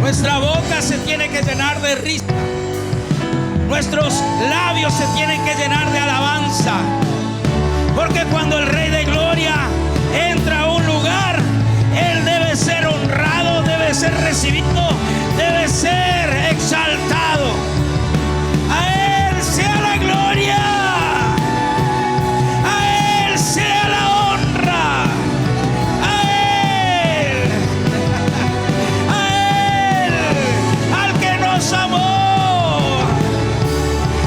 Nuestra boca se tiene que llenar de risa. Nuestros labios se tienen que llenar de alabanza. Porque cuando el Rey de Gloria entra a un lugar, Él debe ser honrado, debe ser recibido, debe ser exaltado. A Él sea la gloria, a Él sea la honra, a Él, al que nos amó,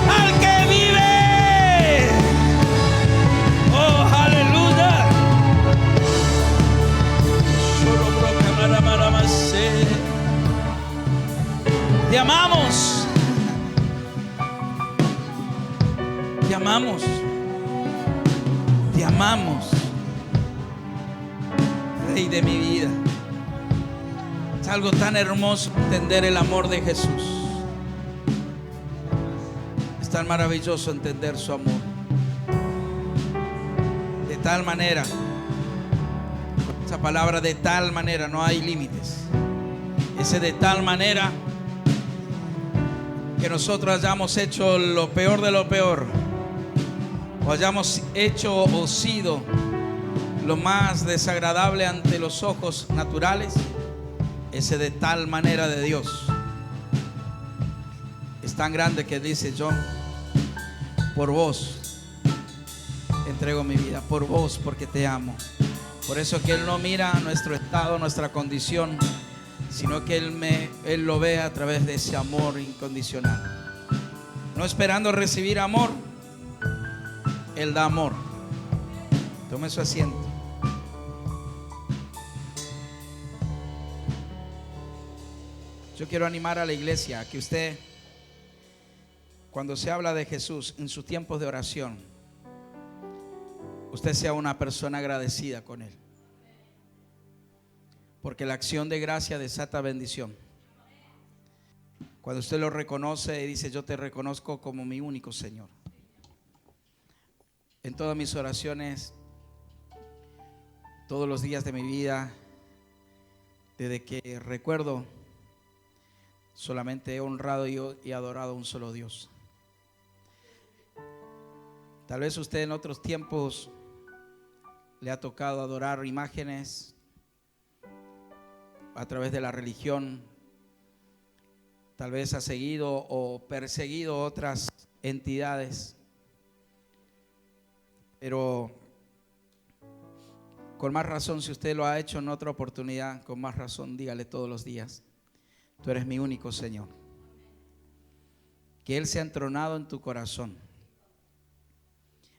al que vive. Oh, aleluya. Te amamos. Te amamos. Te amamos. Rey de mi vida. Es algo tan hermoso entender el amor de Jesús. Es tan maravilloso entender su amor. De tal manera, esa palabra de tal manera, no hay límites. Ese de tal manera que nosotros hayamos hecho lo peor de lo peor, o hayamos hecho o sido lo más desagradable ante los ojos naturales, ese de tal manera de Dios es tan grande que dice: yo por vos entrego mi vida, por vos, porque te amo. Por eso que Él no mira nuestro estado, nuestra condición, sino que Él lo ve a través de ese amor incondicional. No esperando recibir amor, Él da amor. Tome su asiento. Yo quiero animar a la iglesia a que usted, cuando se habla de Jesús en sus tiempos de oración, usted sea una persona agradecida con Él. Porque la acción de gracia desata bendición. Cuando usted lo reconoce y dice: yo te reconozco como mi único Señor. En todas mis oraciones, todos los días de mi vida, desde que recuerdo, solamente he honrado y adorado a un solo Dios. Tal vez usted en otros tiempos le ha tocado adorar imágenes a través de la religión. Tal vez ha seguido o perseguido otras entidades, pero con más razón, si usted lo ha hecho en otra oportunidad, con más razón dígale todos los días: tú eres mi único Señor. Que Él sea entronado en tu corazón.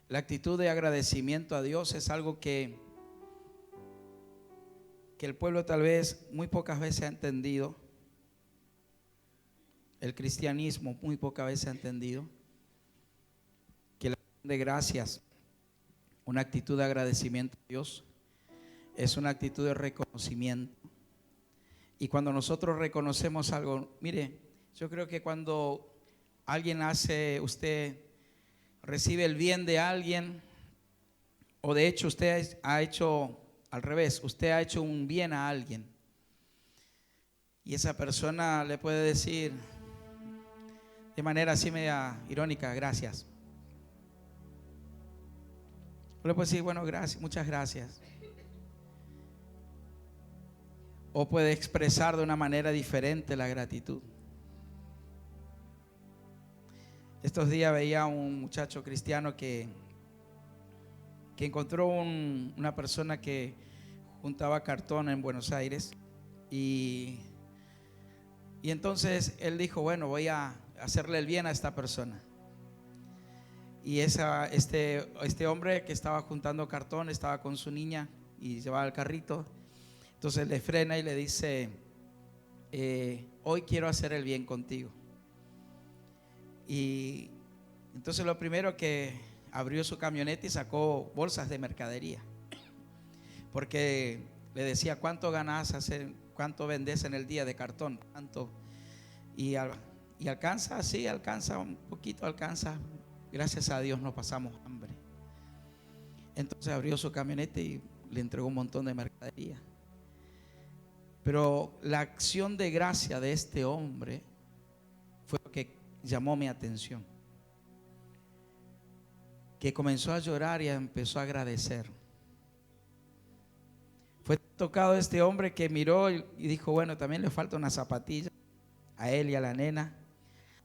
La actitud de agradecimiento a Dios es algo que el pueblo tal vez muy pocas veces ha entendido. El cristianismo muy pocas veces ha entendido que la acción de gracias, una actitud de agradecimiento a Dios, es una actitud de reconocimiento. Y cuando nosotros reconocemos algo, mire, yo creo que cuando alguien usted recibe el bien de alguien, o de hecho usted ha hecho al revés, usted ha hecho un bien a alguien, y esa persona le puede decir de manera así media irónica: gracias. O le puede decir: bueno, gracias, muchas gracias. O puede expresar de una manera diferente la gratitud. Estos días veía a un muchacho cristiano que encontró una persona que juntaba cartón en Buenos Aires, y entonces él dijo: bueno, voy a hacerle el bien a esta persona. Y este hombre que estaba juntando cartón estaba con su niña y llevaba el carrito. Entonces le frena y le dice: hoy quiero hacer el bien contigo. Y entonces lo primero que abrió su camioneta y sacó bolsas de mercadería, porque le decía: ¿cuánto ganas, cuánto vendes en el día de cartón? ¿Cuánto? Y alcanza, sí, alcanza un poquito, alcanza. Gracias a Dios no pasamos hambre. Entonces abrió su camioneta y le entregó un montón de mercadería. Pero la acción de gracia de este hombre fue lo que llamó mi atención. Que comenzó a llorar y empezó a agradecer. Fue tocado este hombre que miró y dijo, bueno, también le falta una zapatilla a él y a la nena.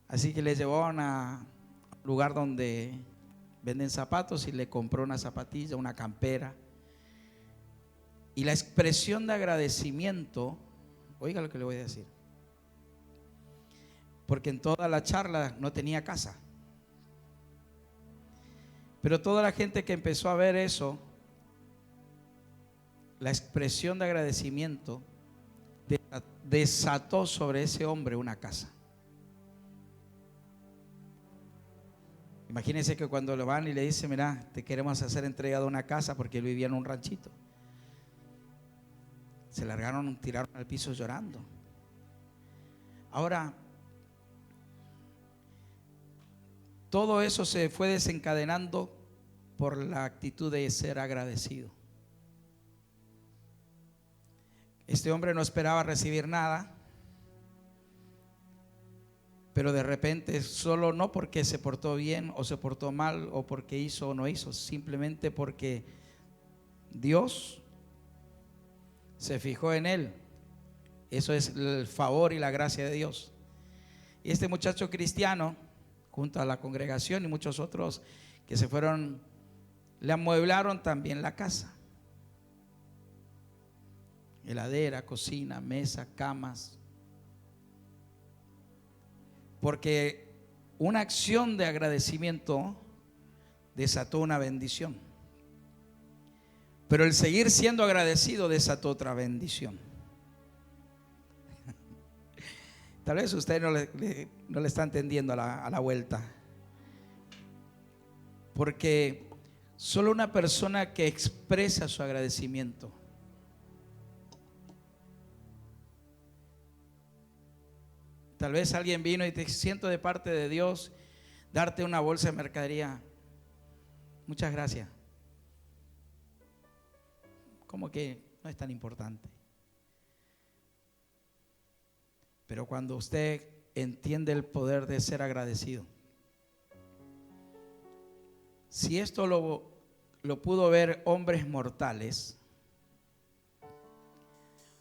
Así que le llevó a un lugar donde venden zapatos y le compró una zapatilla, una campera. Y la expresión de agradecimiento, oiga lo que le voy a decir, porque en toda la charla no tenía casa. Pero toda la gente que empezó a ver eso, la expresión de agradecimiento desató sobre ese hombre una casa. Imagínense que cuando le van y le dicen, mira, te queremos hacer entrega de una casa, porque él vivía en un ranchito. Se largaron, tiraron al piso llorando. Ahora, todo eso se fue desencadenando por la actitud de ser agradecido. Este hombre no esperaba recibir nada, pero de repente, solo no porque se portó bien o se portó mal o porque hizo o no hizo, simplemente porque Dios se fijó en él. Eso es el favor y la gracia de Dios. Y este muchacho cristiano, junto a la congregación y muchos otros que se fueron, le amueblaron también la casa. Heladera, cocina, mesa, camas. Porque una acción de agradecimiento desató una bendición. Pero el seguir siendo agradecido desató otra bendición. Tal vez usted no le está entendiendo a la vuelta. Porque solo una persona que expresa su agradecimiento tal vez alguien vino y te siento de parte de Dios darte una bolsa de mercadería. Muchas gracias. Como que no es tan importante. Pero cuando usted entiende el poder de ser agradecido, si esto lo pudo ver hombres mortales,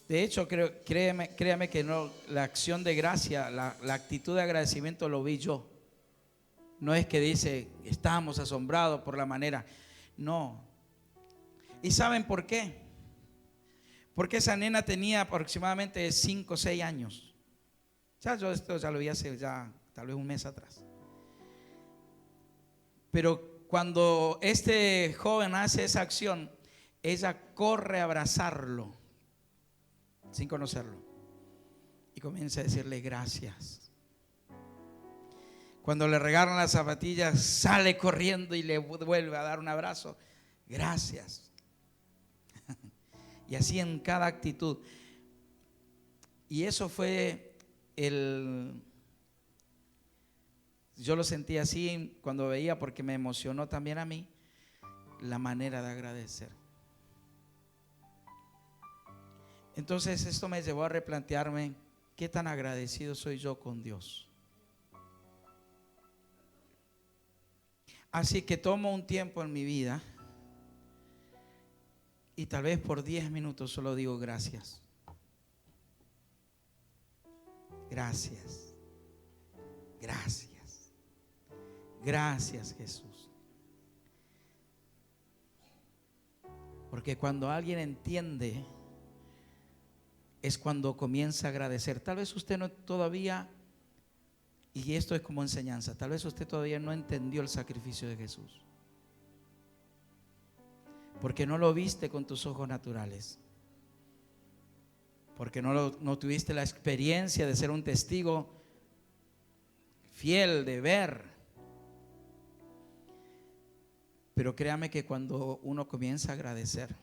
de hecho, créame que no, la acción de gracia, la actitud de agradecimiento lo vi yo. No es que dice, estábamos asombrados por la manera. No. ¿Y saben por qué? Porque esa nena tenía aproximadamente 5 o 6 años. Yo esto ya lo vi hace tal vez un mes atrás. Pero cuando este joven hace esa acción, ella corre a abrazarlo sin conocerlo y comienza a decirle gracias. Cuando le regalan las zapatillas, sale corriendo y le vuelve a dar un abrazo. Gracias. Y así en cada actitud. Y eso fue yo lo sentí así cuando veía, porque me emocionó también a mí la manera de agradecer. Entonces esto me llevó a replantearme qué tan agradecido soy yo con Dios. Así que tomo un tiempo en mi vida y tal vez por 10 minutos solo digo gracias. Gracias. Gracias. Gracias, Jesús. Porque cuando alguien entiende, es cuando comienza a agradecer. Tal vez usted no todavía, y esto es como enseñanza, tal vez usted todavía no entendió el sacrificio de Jesús, porque no lo viste con tus ojos naturales, porque no tuviste la experiencia de ser un testigo fiel, de ver. Pero créame que cuando uno comienza a agradecer,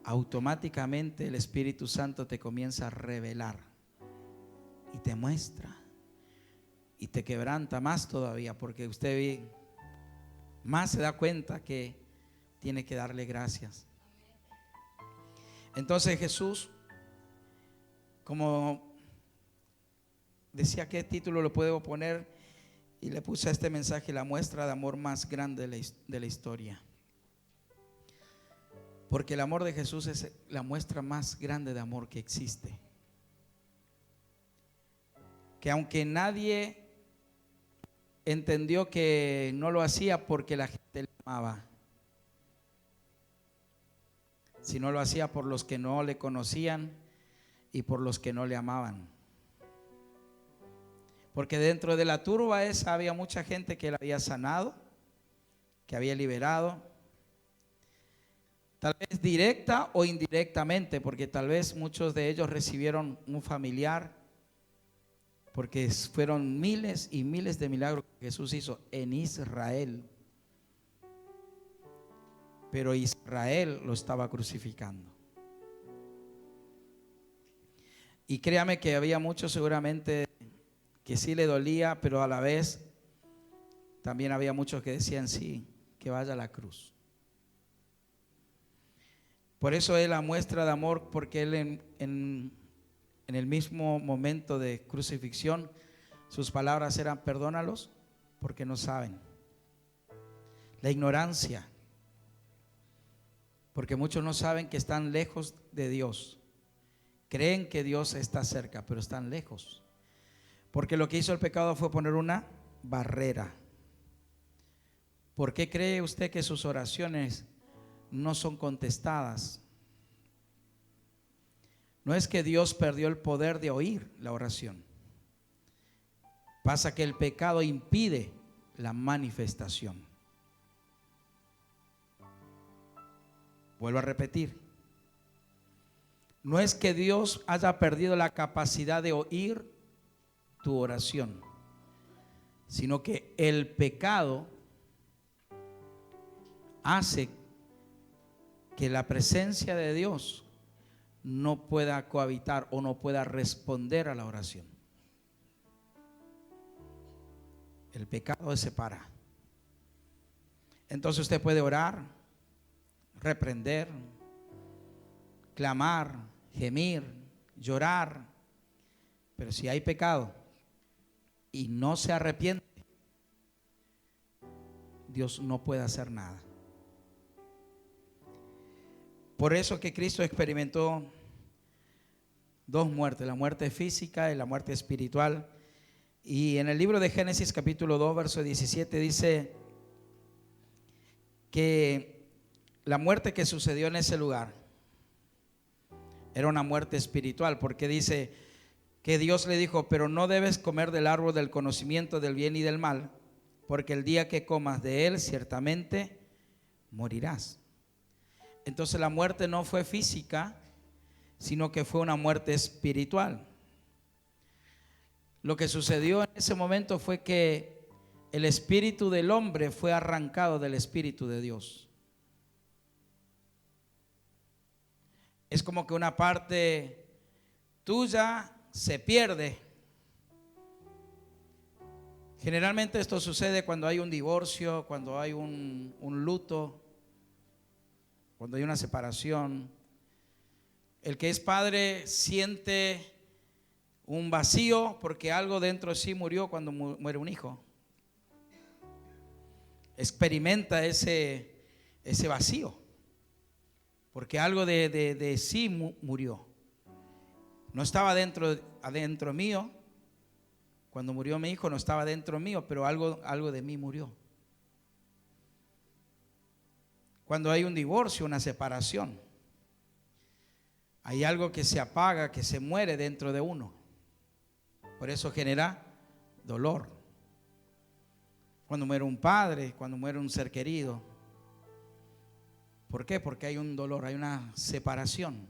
automáticamente el Espíritu Santo te comienza a revelar y te muestra y te quebranta más todavía, porque usted más se da cuenta que tiene que darle gracias. Entonces Jesús, como decía, ¿qué título le puedo poner? Y le puse a este mensaje: la muestra de amor más grande de la historia. Porque el amor de Jesús es la muestra más grande de amor que existe. Que aunque nadie entendió que no lo hacía porque la gente le amaba, sino lo hacía por los que no le conocían y por los que no le amaban. Porque dentro de la turba esa había mucha gente que él había sanado, que había liberado, tal vez directa o indirectamente, porque tal vez muchos de ellos recibieron un familiar, porque fueron miles y miles de milagros que Jesús hizo en Israel. Pero Israel lo estaba crucificando. Y créame que había muchos seguramente que sí le dolía, pero a la vez también había muchos que decían sí, que vaya a la cruz. Por eso es la muestra de amor, porque él en el mismo momento de crucifixión, sus palabras eran: perdónalos porque no saben. La ignorancia, porque muchos no saben que están lejos de Dios. Creen que Dios está cerca, pero están lejos. Porque lo que hizo el pecado fue poner una barrera. ¿Por qué cree usted que sus oraciones no son contestadas? No es que Dios perdió el poder de oír la oración. Pasa que el pecado impide la manifestación. Vuelvo a repetir. No es que Dios haya perdido la capacidad de oír tu oración, sino que el pecado hace que la presencia de Dios no pueda cohabitar o no pueda responder a la oración. El pecado separa. Entonces usted puede orar, reprender, clamar, gemir, llorar, pero si hay pecado y no se arrepiente, Dios no puede hacer nada. Por eso que Cristo experimentó dos muertes: la muerte física y la muerte espiritual. Y en el libro de Génesis capítulo 2 verso 17 dice que la muerte que sucedió en ese lugar era una muerte espiritual, porque dice que Dios le dijo: pero no debes comer del árbol del conocimiento del bien y del mal, porque el día que comas de él ciertamente morirás. Entonces la muerte no fue física, sino que fue una muerte espiritual. Lo que sucedió en ese momento fue que el espíritu del hombre fue arrancado del espíritu de Dios. Es como que una parte tuya se pierde. Generalmente esto sucede cuando hay un divorcio, cuando hay un luto, cuando hay una separación. El que es padre siente un vacío porque algo dentro de sí murió cuando muere un hijo. Experimenta ese vacío porque algo de sí murió. No estaba adentro mío. Cuando murió mi hijo no estaba dentro mío, pero algo de mí murió. Cuando hay un divorcio, una separación, hay algo que se apaga, que se muere dentro de uno. Por eso genera dolor. Cuando muere un padre, cuando muere un ser querido. ¿Por qué? Porque hay un dolor, hay una separación.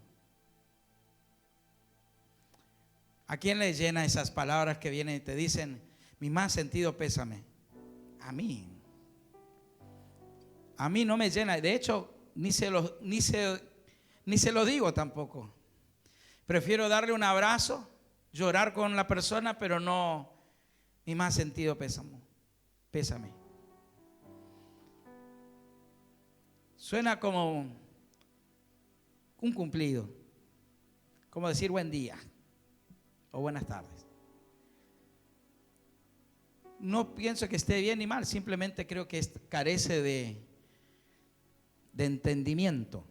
¿A quién le llena esas palabras que vienen y te dicen: mi más sentido pésame? A mí. A mí no me llena. De hecho, ni se lo digo tampoco. Prefiero darle un abrazo, llorar con la persona, pero no mi más sentido pésame. Suena como un cumplido, como decir buen día o buenas tardes. No pienso que esté bien ni mal, simplemente creo que carece de entendimiento.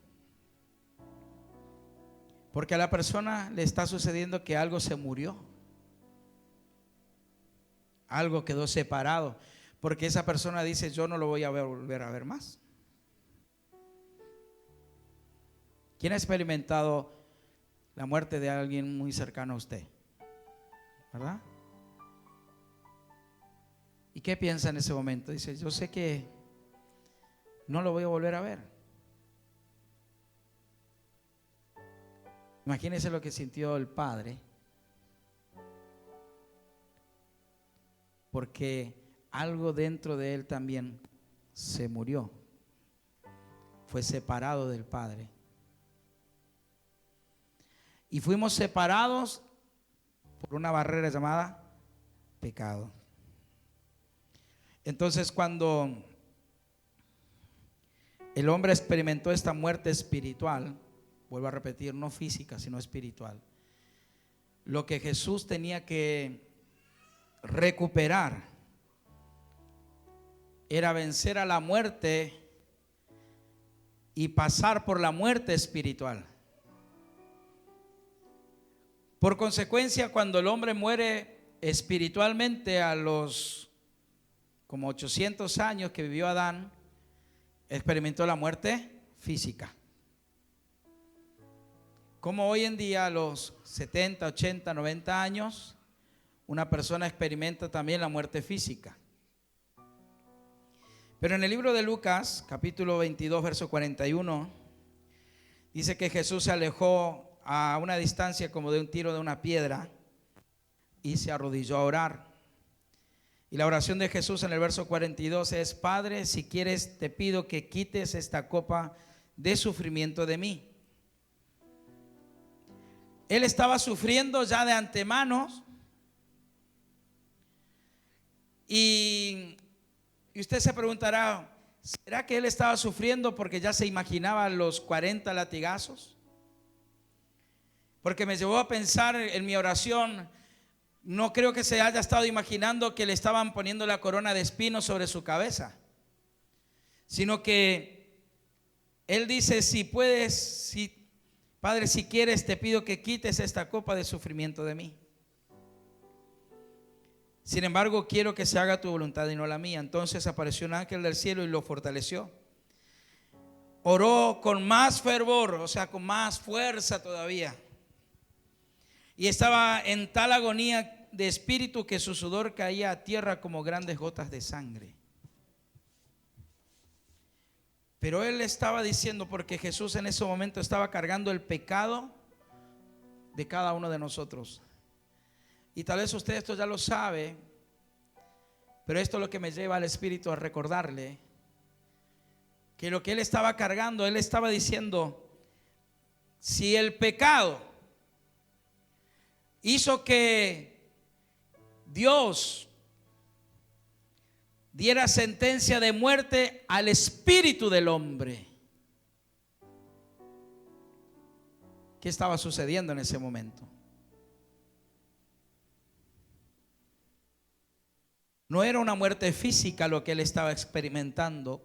Porque a la persona le está sucediendo que algo se murió, algo quedó separado, porque esa persona dice: yo no lo voy a volver a ver más. ¿Quién ha experimentado la muerte de alguien muy cercano a usted? ¿Verdad? ¿Y qué piensa en ese momento? Dice: yo sé que no lo voy a volver a ver. Imagínense lo que sintió el padre, porque algo dentro de él también se murió, fue separado del padre. Y fuimos separados por una barrera llamada pecado. Entonces, cuando el hombre experimentó esta muerte espiritual, vuelvo a repetir, no física, sino espiritual, lo que Jesús tenía que recuperar era vencer a la muerte y pasar por la muerte espiritual. Por consecuencia, cuando el hombre muere espiritualmente a los como 800 años que vivió Adán, experimentó la muerte física. Como hoy en día a los 70, 80, 90 años, una persona experimenta también la muerte física. Pero en el libro de Lucas, capítulo 22, verso 41, dice que Jesús se alejó a una distancia como de un tiro de una piedra y se arrodilló a orar. Y la oración de Jesús en el verso 42 es: Padre, si quieres, te pido que quites esta copa de sufrimiento de mí. Él estaba sufriendo ya de antemano y usted se preguntará: ¿será que él estaba sufriendo porque ya se imaginaba los 40 latigazos? Porque me llevó a pensar en mi oración, no creo que se haya estado imaginando que le estaban poniendo la corona de espinos sobre su cabeza, sino que él dice: si puedes, Padre, si quieres, te pido que quites esta copa de sufrimiento de mí. Sin embargo, quiero que se haga tu voluntad y no la mía. Entonces apareció un ángel del cielo y lo fortaleció. Oró con más fervor, o sea, con más fuerza todavía. Y estaba en tal agonía de espíritu que su sudor caía a tierra como grandes gotas de sangre. Pero él estaba diciendo, porque Jesús en ese momento estaba cargando el pecado de cada uno de nosotros. Y tal vez usted esto ya lo sabe, pero esto es lo que me lleva al Espíritu a recordarle que lo que él estaba cargando, él estaba diciendo: si el pecado hizo que Dios diera sentencia de muerte al espíritu del hombre, ¿qué estaba sucediendo en ese momento? No era una muerte física lo que él estaba experimentando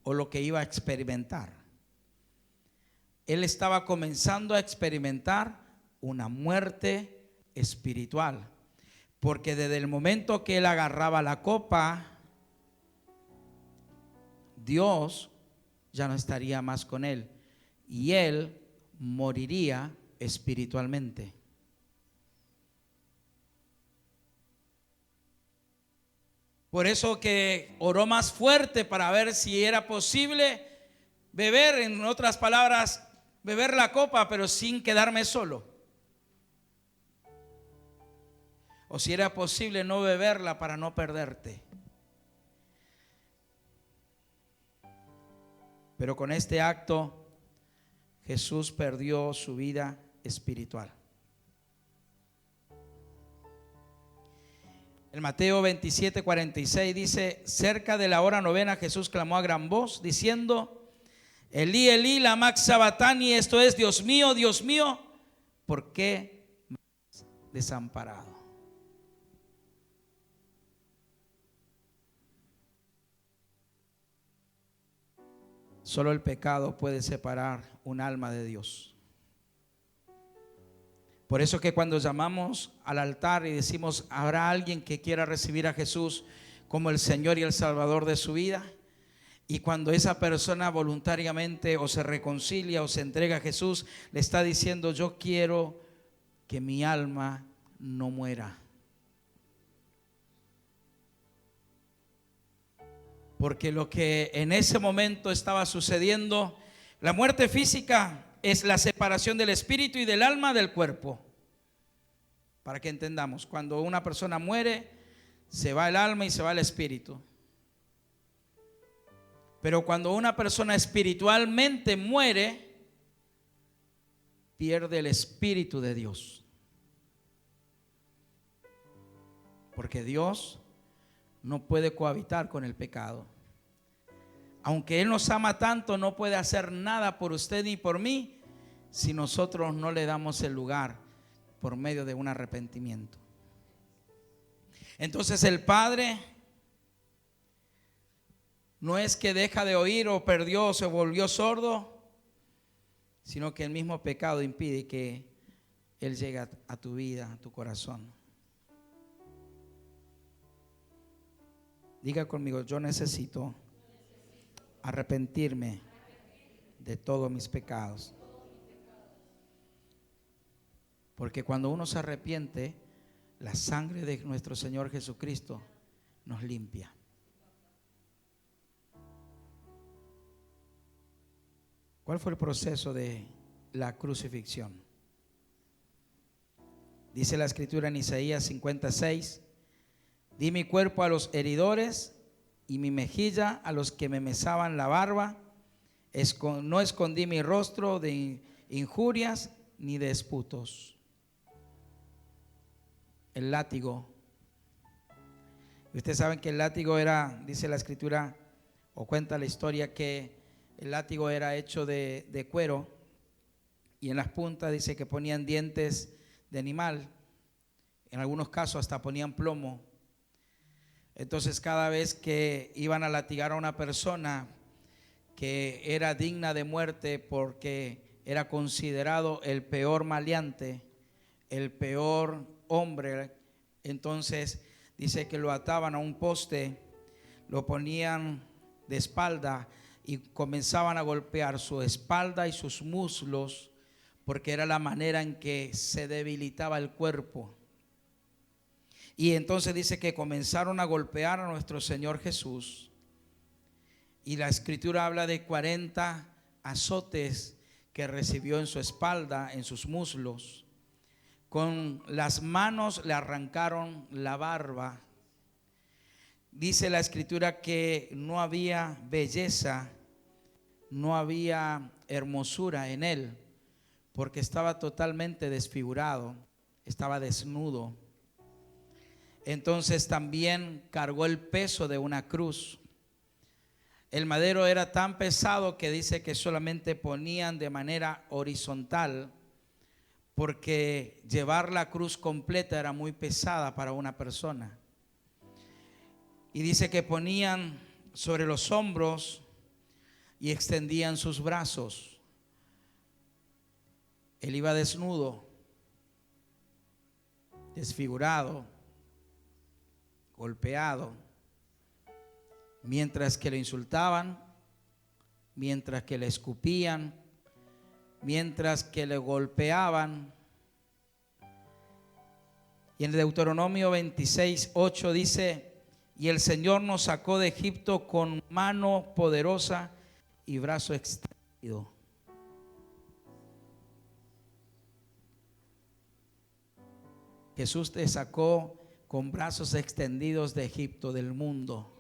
o lo que iba a experimentar. Él estaba comenzando a experimentar una muerte espiritual, porque desde el momento que él agarraba la copa, Dios ya no estaría más con él y él moriría espiritualmente. Por eso que oró más fuerte para ver si era posible beber, en otras palabras, beber la copa, pero sin quedarme solo. O si era posible no beberla para no perderte. Pero con este acto Jesús perdió su vida espiritual. En Mateo 27:46 dice: cerca de la hora novena Jesús clamó a gran voz diciendo: Elí, Elí, lama sabachthani, esto es, Dios mío, ¿por qué me has desamparado? Solo el pecado puede separar un alma de Dios. Por eso que cuando llamamos al altar y decimos, ¿habrá alguien que quiera recibir a Jesús como el Señor y el Salvador de su vida? Y cuando esa persona voluntariamente o se reconcilia o se entrega a Jesús, le está diciendo, yo quiero que mi alma no muera. Porque lo que en ese momento estaba sucediendo, la muerte física es la separación del espíritu y del alma del cuerpo. Para que entendamos, cuando una persona muere, se va el alma y se va el espíritu. Pero cuando una persona espiritualmente muere, pierde el espíritu de Dios. Porque Dios no puede cohabitar con el pecado. Aunque Él nos ama tanto, no puede hacer nada por usted ni por mí si nosotros no le damos el lugar por medio de un arrepentimiento. Entonces el Padre no es que deja de oír o perdió o se volvió sordo, sino que el mismo pecado impide que Él llegue a tu vida, a tu corazón. Diga conmigo, yo necesito arrepentirme de todos mis pecados. Porque cuando uno se arrepiente, la sangre de nuestro Señor Jesucristo nos limpia. ¿Cuál fue el proceso de la crucifixión? Dice la escritura en Isaías 56, di mi cuerpo a los heridores y mi mejilla a los que me mesaban la barba. No escondí mi rostro de injurias ni de esputos. El látigo. Y ustedes saben que el látigo era, dice la escritura, o cuenta la historia, que el látigo era hecho de cuero, y en las puntas dice que ponían dientes de animal. En algunos casos hasta ponían plomo. Entonces cada vez que iban a latigar a una persona que era digna de muerte porque era considerado el peor maleante, el peor hombre, entonces dice que lo ataban a un poste, lo ponían de espalda y comenzaban a golpear su espalda y sus muslos, porque era la manera en que se debilitaba el cuerpo. Y entonces dice que comenzaron a golpear a nuestro Señor Jesús. Y la escritura habla de 40 azotes que recibió en su espalda, en sus muslos. Con las manos le arrancaron la barba. Dice la escritura que no había belleza, no había hermosura en él, porque estaba totalmente desfigurado, estaba desnudo. Entonces también cargó el peso de una cruz. El madero era tan pesado que dice que solamente ponían de manera horizontal, porque llevar la cruz completa era muy pesada para una persona. Y dice que ponían sobre los hombros y extendían sus brazos. Él iba desnudo, desfigurado, golpeado, mientras que le insultaban, mientras que le escupían, mientras que le golpeaban. Y en Deuteronomio 26:8 dice: y el Señor nos sacó de Egipto con mano poderosa y brazo extendido. Jesús te sacó con brazos extendidos de Egipto, del mundo.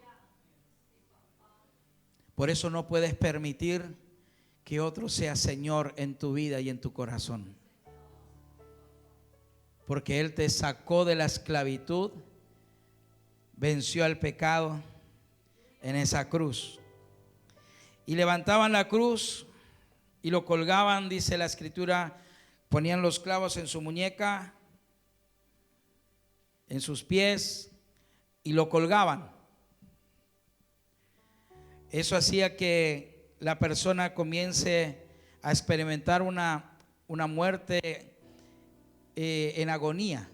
Por eso no puedes permitir que otro sea Señor en tu vida y en tu corazón. Porque Él te sacó de la esclavitud, venció al pecado en esa cruz. y levantaban la cruz y lo colgaban, dice la escritura, ponían los clavos en su muñeca, en sus pies, y lo colgaban. Eso hacía que la persona comience a experimentar una muerte en agonía.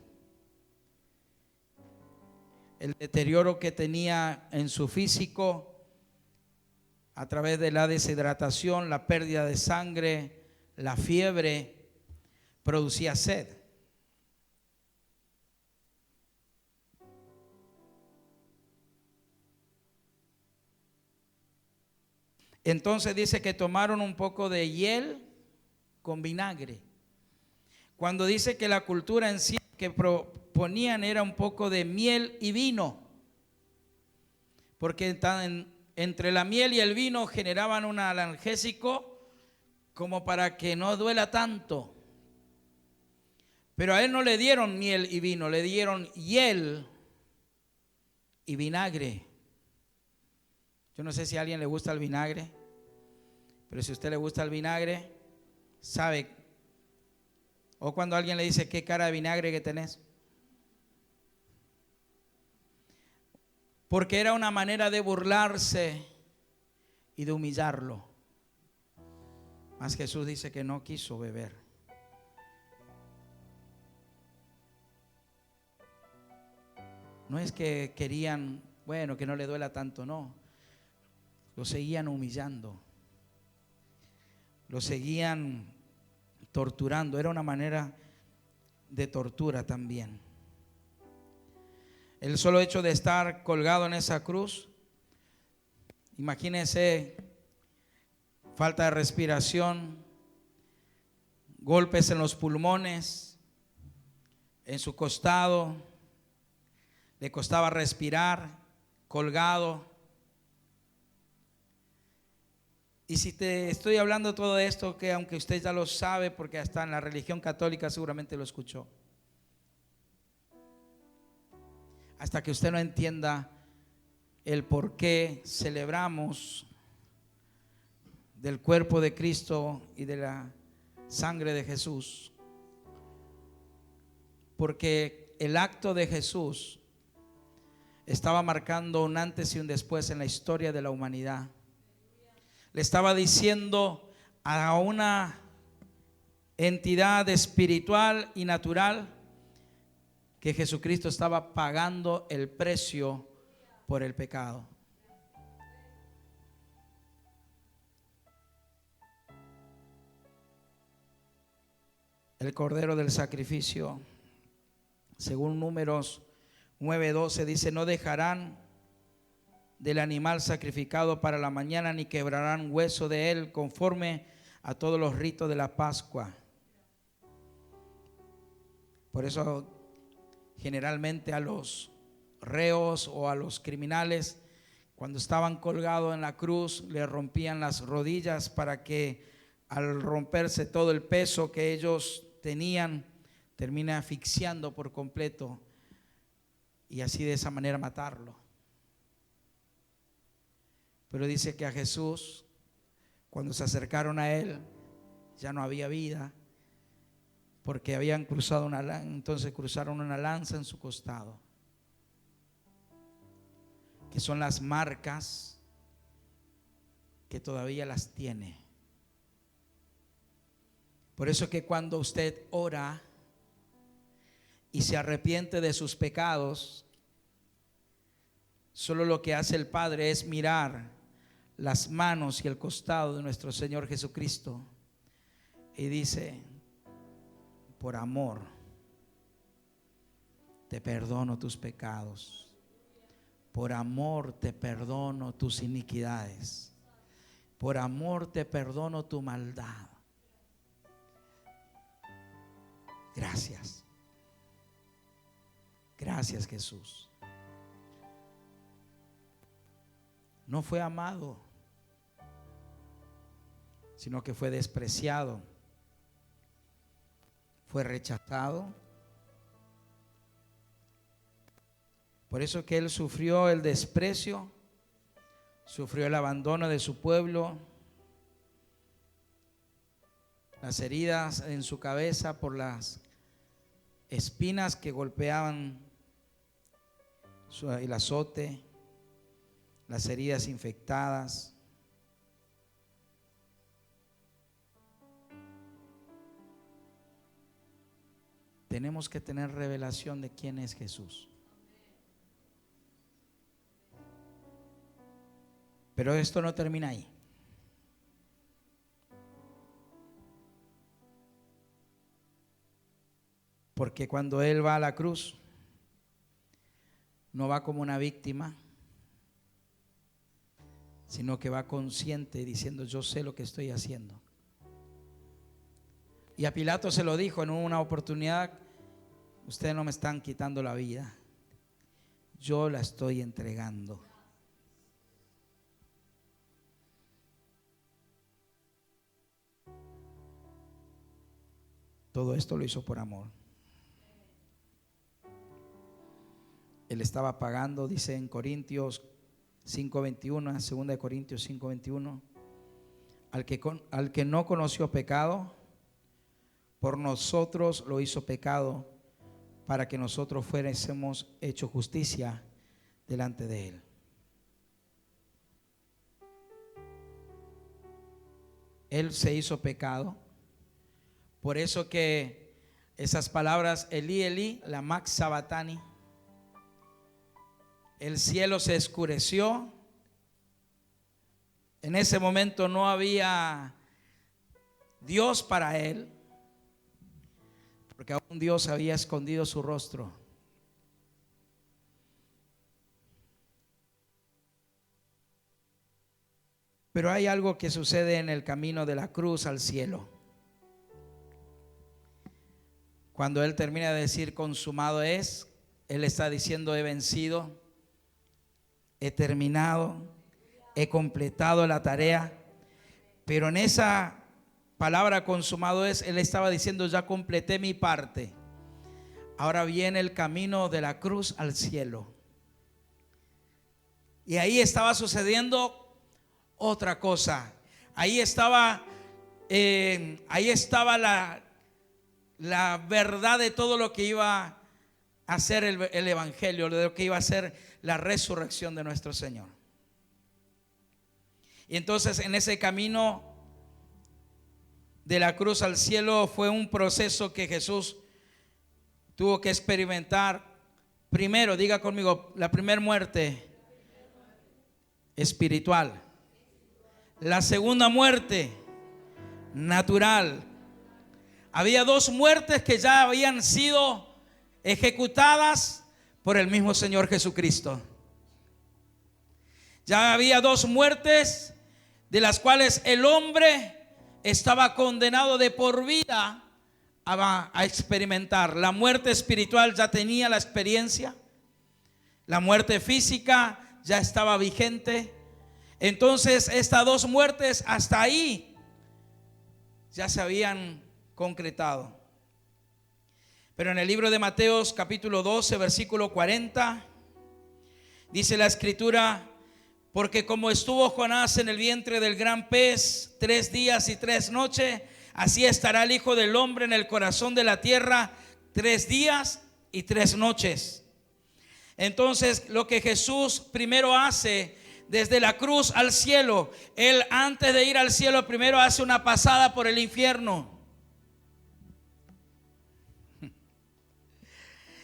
El deterioro que tenía en su físico a través de la deshidratación, la pérdida de sangre, la fiebre, producía sed. Entonces dice que tomaron un poco de hiel con vinagre. Cuando dice que la cultura en sí que proponían era un poco de miel y vino, porque entre la miel y el vino generaban un analgésico como para que no duela tanto. Pero a él no le dieron miel y vino, le dieron hiel y vinagre. Yo no sé si a alguien le gusta el vinagre, pero si a usted le gusta el vinagre, sabe. O cuando alguien le dice, ¿qué cara de vinagre que tenés? Porque era una manera de burlarse y de humillarlo. Mas Jesús dice que no quiso beber. No es que querían, bueno, que no le duela tanto, no. Lo seguían humillando. Lo seguían torturando. Era una manera de tortura también. El solo hecho de estar colgado en esa cruz, imagínense, falta de respiración, golpes en los pulmones, en su costado, le costaba respirar, colgado. Y si te estoy hablando todo esto, que aunque usted ya lo sabe, porque hasta en la religión católica seguramente lo escuchó, hasta que usted no entienda el por qué celebramos del cuerpo de Cristo y de la sangre de Jesús, porque el acto de Jesús estaba marcando un antes y un después en la historia de la humanidad. Le estaba diciendo a una entidad espiritual y natural que Jesucristo estaba pagando el precio por el pecado. El cordero del sacrificio, según Números 9:12, dice: no dejarán del animal sacrificado para la mañana, ni quebrarán hueso de él, conforme a todos los ritos de la Pascua. Por eso generalmente a los reos o a los criminales, cuando estaban colgados en la cruz, le rompían las rodillas para que al romperse todo el peso que ellos tenían, termine asfixiando por completo y así de esa manera matarlo. Pero dice que a Jesús, cuando se acercaron a él, ya no había vida, porque habían cruzado entonces cruzaron una lanza en su costado, que son las marcas que todavía las tiene. Por eso que cuando usted ora y se arrepiente de sus pecados, solo lo que hace el Padre es mirar las manos y el costado de nuestro Señor Jesucristo y dice: por amor te perdono tus pecados, por amor te perdono tus iniquidades, por amor te perdono tu maldad. Gracias. Gracias, Jesús. No fue amado, sino que fue despreciado, fue rechazado. Por eso que Él sufrió el desprecio Sufrió el abandono de su pueblo, las heridas en su cabeza por las espinas que golpeaban, el azote, las heridas infectadas. Tenemos que tener revelación de quién es Jesús. Pero esto no termina ahí. Porque cuando Él va a la cruz, no va como una víctima, sino que va consciente diciendo: yo sé lo que estoy haciendo. Y a Pilato se lo dijo en una oportunidad: ustedes no me están quitando la vida, yo la estoy entregando. Todo esto lo hizo por amor. Él estaba pagando, dice en Corintios 5:21, en 2 Corintios 5:21, al que no conoció pecado, por nosotros lo hizo pecado, para que nosotros fuésemos hechos justicia delante de Él. Él se hizo pecado. Por eso que esas palabras, Elí, Elí, lama sabachthani, el cielo se oscureció. En ese momento no había Dios para él, porque aún Dios había escondido su rostro. Pero hay algo que sucede en el camino de la cruz al cielo. Cuando Él termina de decir consumado es, Él está diciendo: he vencido, he terminado, he completado la tarea. Pero en esa palabra consumado es, Él estaba diciendo: ya completé mi parte. Ahora viene el camino de la cruz al cielo. Y ahí estaba sucediendo otra cosa. Ahí estaba la verdad de todo lo que iba a ser el evangelio, de lo que iba a ser la resurrección de nuestro Señor. Y entonces en ese camino de la cruz al cielo fue un proceso que Jesús tuvo que experimentar. Primero, diga conmigo, la primera muerte espiritual. La segunda muerte natural. Había dos muertes que ya habían sido ejecutadas por el mismo Señor Jesucristo. Ya había dos muertes de las cuales el hombre estaba condenado de por vida a experimentar. La muerte espiritual ya tenía la experiencia. La muerte física ya estaba vigente. Entonces estas dos muertes hasta ahí ya se habían concretado. Pero en el libro de Mateos capítulo 12 versículo 40 dice la escritura: porque como estuvo Jonás en el vientre del gran pez 3 días y 3 noches, así estará el Hijo del Hombre en el corazón de la tierra 3 días y 3 noches. Entonces lo que Jesús primero hace desde la cruz al cielo, Él antes de ir al cielo primero hace una pasada por el infierno.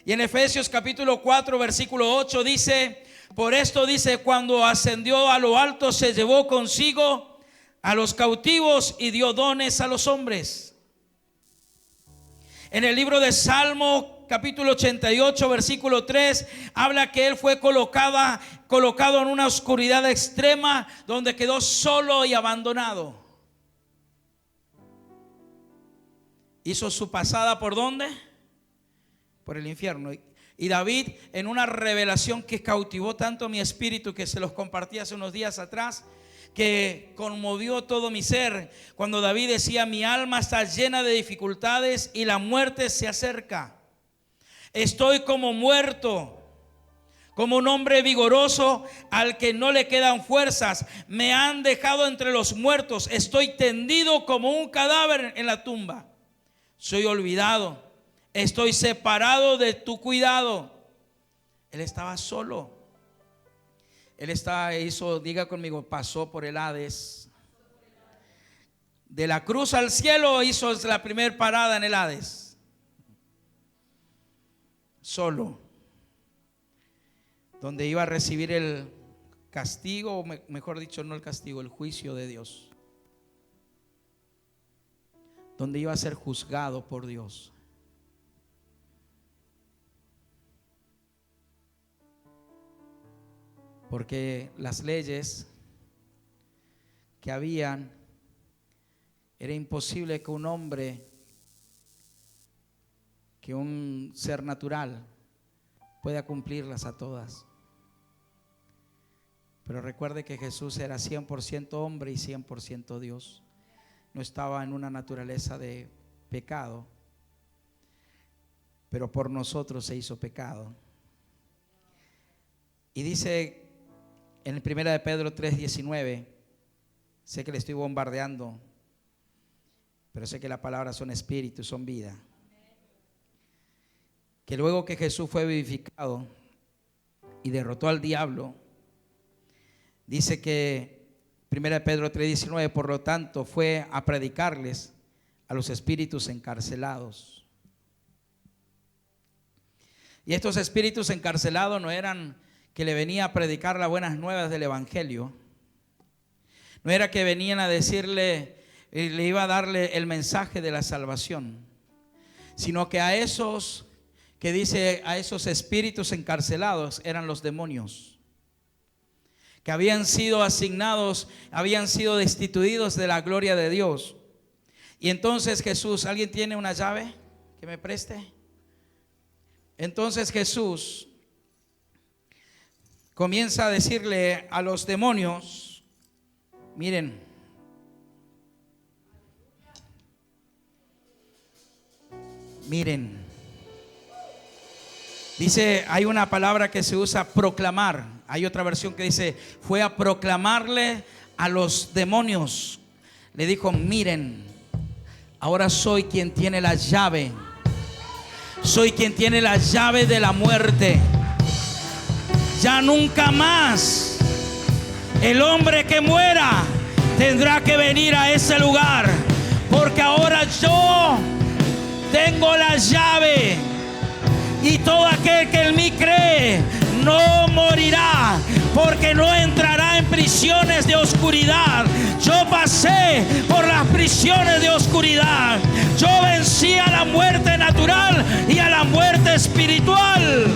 Y en Efesios capítulo 4 versículo 8 dice: por esto dice, cuando ascendió a lo alto se llevó consigo a los cautivos y dio dones a los hombres. En el libro de Salmo capítulo 88 versículo 3 habla que Él fue colocado en una oscuridad extrema donde quedó solo y abandonado. Hizo su pasada ¿por dónde? Por el infierno. Y David, en una revelación que cautivó tanto mi espíritu, que se los compartí hace unos días atrás, que conmovió todo mi ser, cuando David decía: mi alma está llena de dificultades y la muerte se acerca. Estoy como muerto, como un hombre vigoroso al que no le quedan fuerzas. Me han dejado entre los muertos. Estoy tendido como un cadáver en la tumba. Soy olvidado. Estoy separado de tu cuidado. Él estaba solo. Diga conmigo, pasó por el Hades. De la cruz al cielo hizo la primera parada en el Hades. Solo. Donde iba a recibir el castigo, o mejor dicho, no el castigo, el juicio de Dios. Donde iba a ser juzgado por Dios. Porque las leyes que habían, era imposible que un hombre, que un ser natural pueda cumplirlas a todas. Pero recuerde que Jesús era 100% hombre y 100% Dios. No estaba en una naturaleza de pecado, pero por nosotros se hizo pecado. Y dice en 1 de Pedro 3:19, sé que le estoy bombardeando, pero sé que las palabras son espíritu y son vida. Que luego que Jesús fue vivificado y derrotó al diablo, dice que 1 de Pedro 3:19, por lo tanto fue a predicarles a los espíritus encarcelados. Y estos espíritus encarcelados no eran que le venía a predicar las buenas nuevas del evangelio. No era que venían a decirle, le iba a darle el mensaje de la salvación, sino que a esos que dice, a esos espíritus encarcelados eran los demonios, que habían sido asignados, habían sido destituidos de la gloria de Dios. Y entonces Jesús, ¿alguien tiene una llave que me preste? Entonces Jesús comienza a decirle a los demonios, miren, dice, hay una palabra que se usa, proclamar. Hay otra versión que dice, fue a proclamarle a los demonios. Le dijo, miren, ahora soy quien tiene la llave. Soy quien tiene la llave de la muerte. Ya nunca más el hombre que muera tendrá que venir a ese lugar, porque ahora yo tengo la llave. Y todo aquel que en mí cree no morirá, porque no entrará en prisiones de oscuridad. Yo pasé por las prisiones de oscuridad. Yo vencí a la muerte natural y a la muerte espiritual.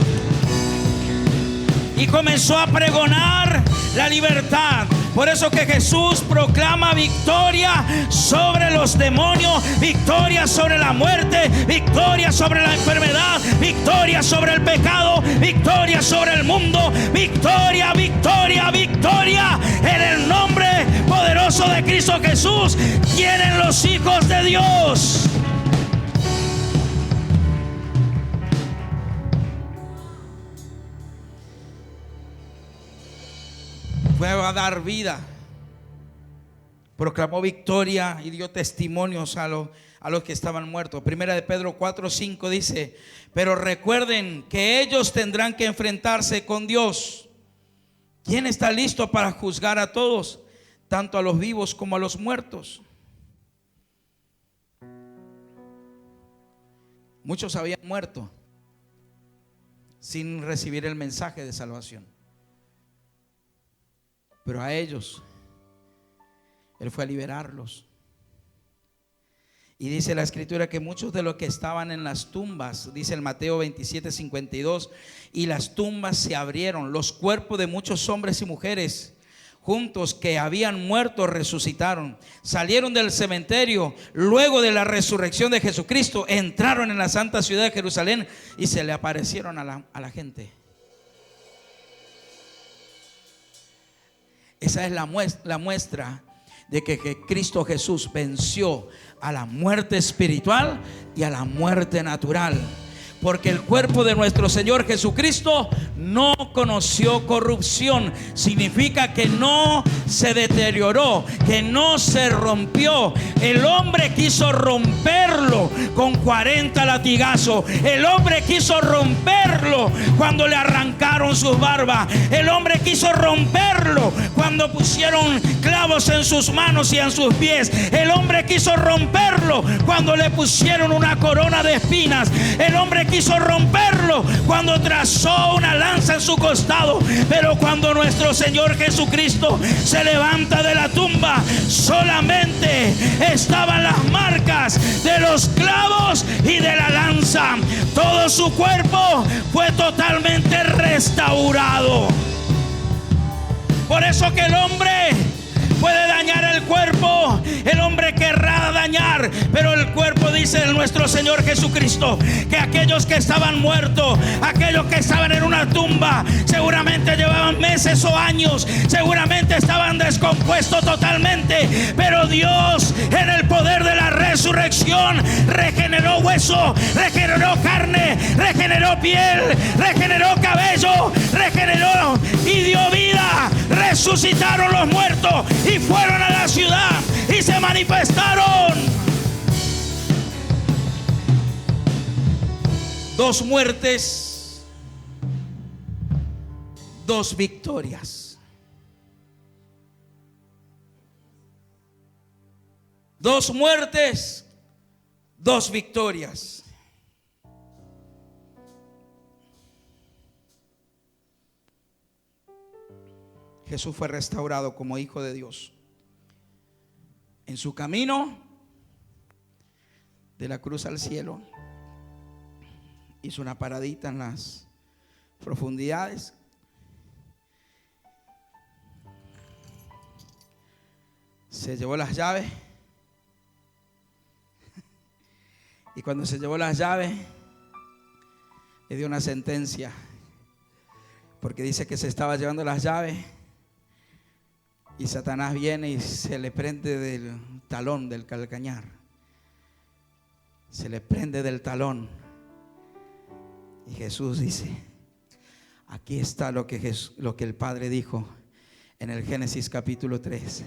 Y comenzó a pregonar la libertad. Por eso que Jesús proclama victoria sobre los demonios, victoria sobre la muerte, victoria sobre la enfermedad, victoria sobre el pecado, victoria sobre el mundo, victoria, victoria, victoria. En el nombre poderoso de Cristo Jesús tienen los hijos de Dios. Fue a dar vida, proclamó victoria y dio testimonios a los que estaban muertos. Primera de Pedro 4:5 dice, pero recuerden que ellos tendrán que enfrentarse con Dios. ¿Quién está listo para juzgar a todos, tanto a los vivos como a los muertos? Muchos habían muerto sin recibir el mensaje de salvación. Pero a ellos Él fue a liberarlos. Y dice la escritura que muchos de los que estaban en las tumbas, dice el Mateo 27:52, y las tumbas se abrieron, los cuerpos de muchos hombres y mujeres juntos que habían muerto resucitaron, salieron del cementerio luego de la resurrección de Jesucristo, entraron en la santa ciudad de Jerusalén y se le aparecieron a la gente. Esa es la muestra de que Cristo Jesús venció a la muerte espiritual y a la muerte natural. porque el cuerpo de nuestro Señor Jesucristo no conoció corrupción. Significa que no se deterioró, que no se rompió. El hombre quiso romperlo con 40 latigazos. El hombre quiso romperlo cuando le arrancaron sus barbas. El hombre quiso romperlo cuando pusieron clavos en sus manos y en sus pies. El hombre quiso romperlo cuando le pusieron una corona de espinas. El hombre quiso romperlo cuando trazó una lanza en su costado. Pero cuando nuestro Señor Jesucristo se levanta de la tumba, solamente estaban las marcas de los clavos y de la lanza. Todo su cuerpo fue totalmente restaurado. Por eso que el hombre puede dañar el cuerpo, el hombre querrá dañar, pero el cuerpo, dice nuestro Señor Jesucristo, que aquellos que estaban muertos, aquellos que estaban en una tumba, seguramente llevaban meses o años, seguramente estaban descompuestos totalmente, pero Dios, en el poder de la resurrección, regeneró hueso, regeneró carne, regeneró piel, regeneró cabello, regeneró y dio vida. Resucitaron los muertos y fueron a la ciudad y se manifestaron. 2 muertes, 2 victorias. 2 muertes, 2 victorias. Jesús fue restaurado como hijo de Dios. En su camino de la cruz al cielo, hizo una paradita en las profundidades. Se llevó las llaves. Y cuando se llevó las llaves, le dio una sentencia. Porque dice que se estaba llevando las llaves. Y Satanás viene y se le prende del talón, del calcañar. Se le prende del talón. Y Jesús dice: aquí está lo que el Padre dijo en el Génesis capítulo 3.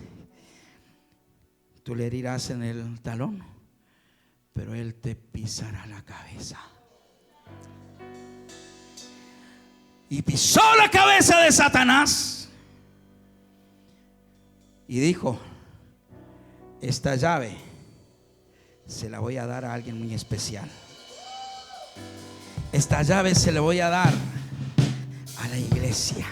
Tú le herirás en el talón, pero Él te pisará la cabeza. Y pisó la cabeza de Satanás. Y dijo: esta llave se la voy a dar a alguien muy especial. Esta llave se la voy a dar a la iglesia,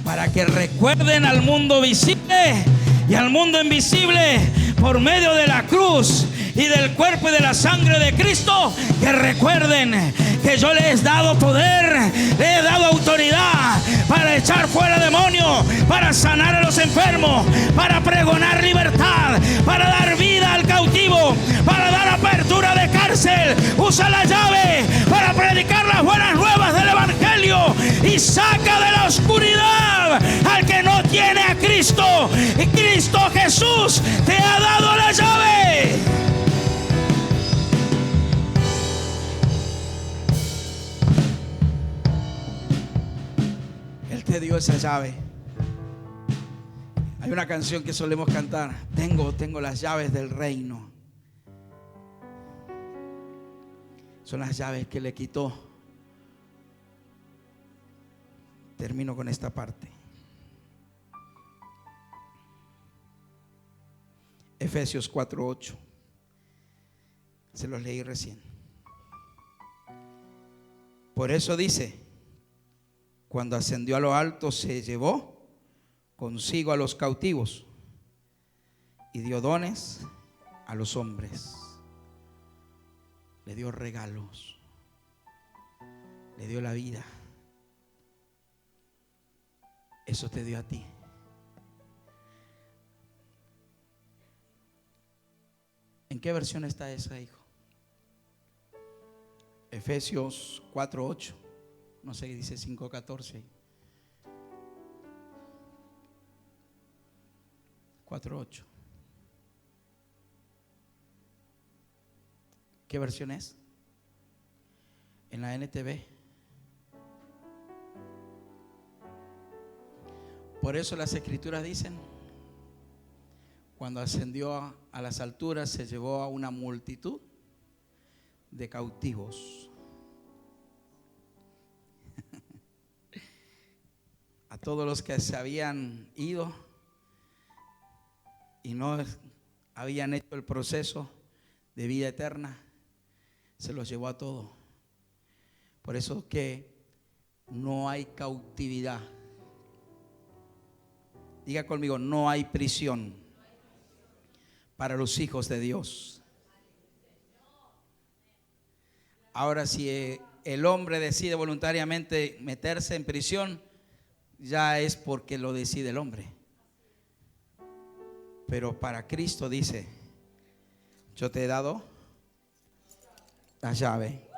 para que recuerden al mundo visible y al mundo invisible, por medio de la cruz y del cuerpo y de la sangre de Cristo, que recuerden que yo les he dado poder, les he dado autoridad para echar fuera demonios, para sanar a los enfermos, para pregonar libertad, para dar vida al cautivo, para dar apertura de cárcel. Usa la llave para predicar las buenas nuevas del evangelio y saca de la oscuridad al que no tiene a Cristo. Y Cristo Jesús te ha dado la llave. Él te dio esa llave. Hay una canción que solemos cantar: tengo las llaves del reino. Son las llaves que le quitó. Termino con esta parte. Efesios 4:8. Se los leí recién. Por eso dice: cuando ascendió a lo alto, se llevó consigo a los cautivos y dio dones a los hombres. Le dio regalos, le dio la vida. Eso te dio a ti. ¿En qué versión está esa, hijo? Efesios 4:8. No sé, dice 5:14. 4:8. ¿Qué versión es? en la NTV. Por eso las escrituras dicen, cuando ascendió a las alturas, se llevó a una multitud de cautivos. A todos los que se habían ido y no habían hecho el proceso de vida eterna, se los llevó a todos. Por eso que no hay cautividad. Diga conmigo, no hay prisión para los hijos de Dios. Ahora, si el hombre decide voluntariamente meterse en prisión, ya es porque lo decide el hombre. Pero para Cristo dice, yo te he dado la llave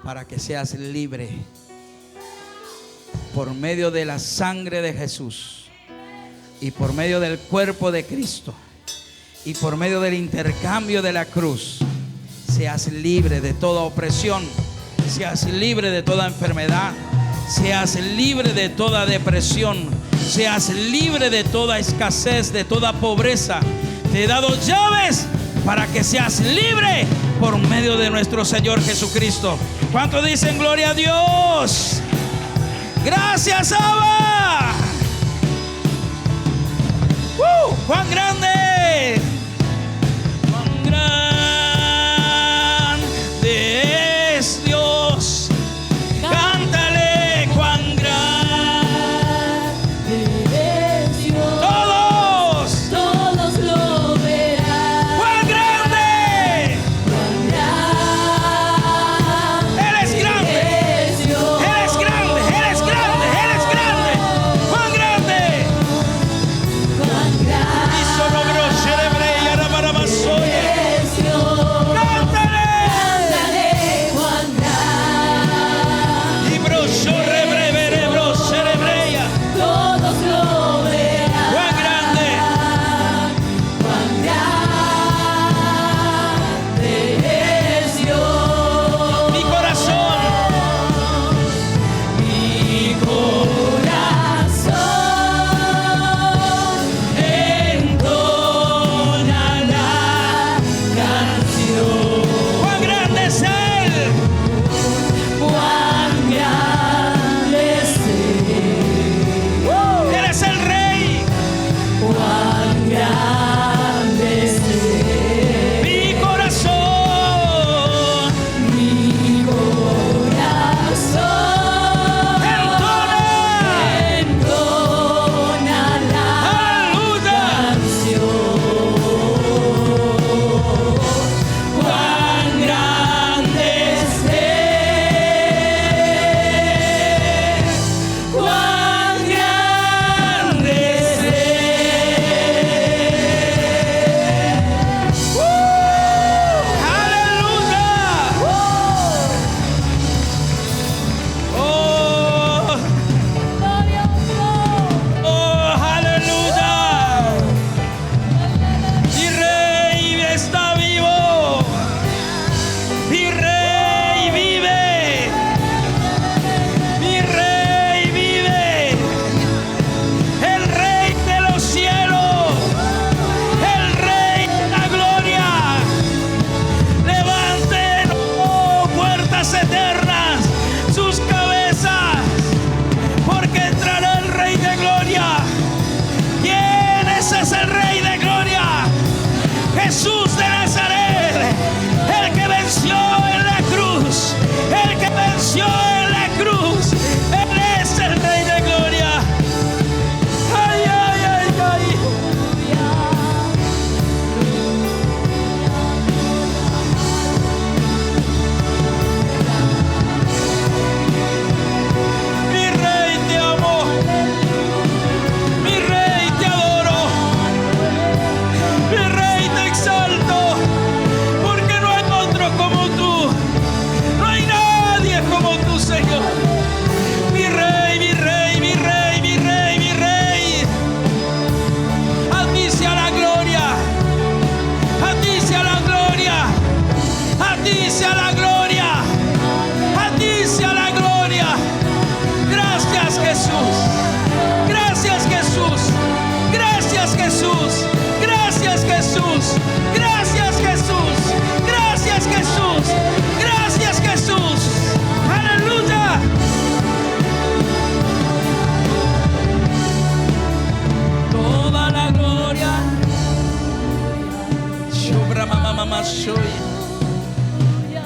para que seas libre por medio de la sangre de Jesús y por medio del cuerpo de Cristo y por medio del intercambio de la cruz. Seas libre de toda opresión, seas libre de toda enfermedad, seas libre de toda depresión, seas libre de toda escasez, de toda pobreza. Te he dado llaves para que seas libre por medio de nuestro Señor Jesucristo. ¿Cuántos dicen gloria a Dios? Gracias, Abba. ¡Cuán grande! ¡Cuán grande es Dios! Cántale, cuán grande es Dios. Todos lo verán. ¡Cuán grande! ¡Cuán grande! Él es grande. Es Dios. Él es grande. Él es grande. Él es grande. ¡Cuán grande! ¡Cuán grande! Y solo cerebre.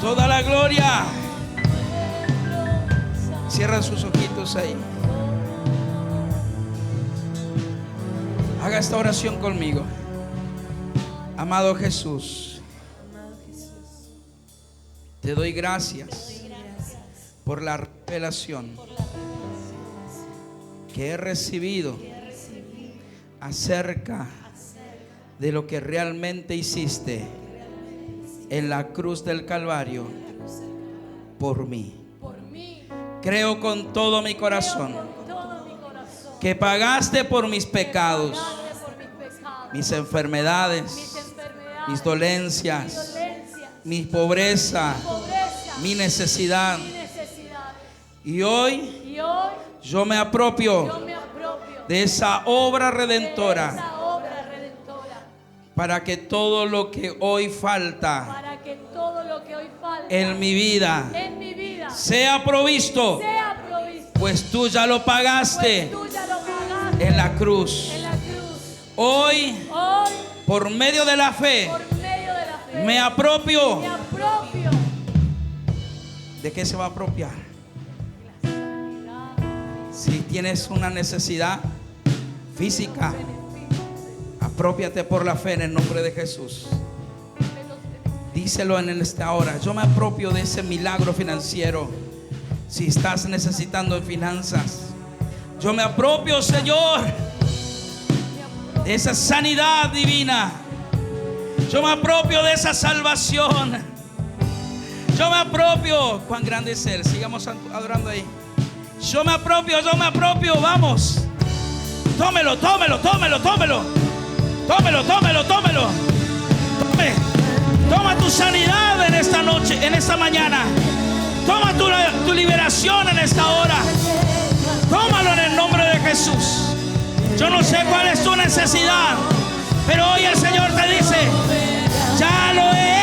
Toda la gloria. Cierra sus ojitos ahí. Haga esta oración conmigo. Amado Jesús, te doy gracias por la revelación que he recibido acerca de lo que realmente hiciste en la cruz del Calvario por mí. Creo con todo mi corazón que pagaste por mis pecados, mis enfermedades, mis dolencias, mi pobreza, mi necesidad. Y hoy yo me apropio de esa obra redentora para que todo lo que hoy falta en mi vida sea provisto, pues tú ya lo pagaste en la cruz. Hoy, por medio de la fe, me apropio. ¿De qué se va a apropiar? Si tienes una necesidad física, aprópiate por la fe en el nombre de Jesús. Díselo en esta hora. Yo me apropio de ese milagro financiero. Si estás necesitando finanzas, yo me apropio, Señor, de esa sanidad divina. Yo me apropio de esa salvación. Yo me apropio. Cuán grande es Él. Sigamos adorando ahí. Yo me apropio, vamos. Tómelo. Toma tu sanidad en esta noche, en esta mañana. Toma tu liberación en esta hora. Tómalo en el nombre de Jesús. Yo no sé cuál es tu necesidad, pero hoy el Señor te dice: ya lo he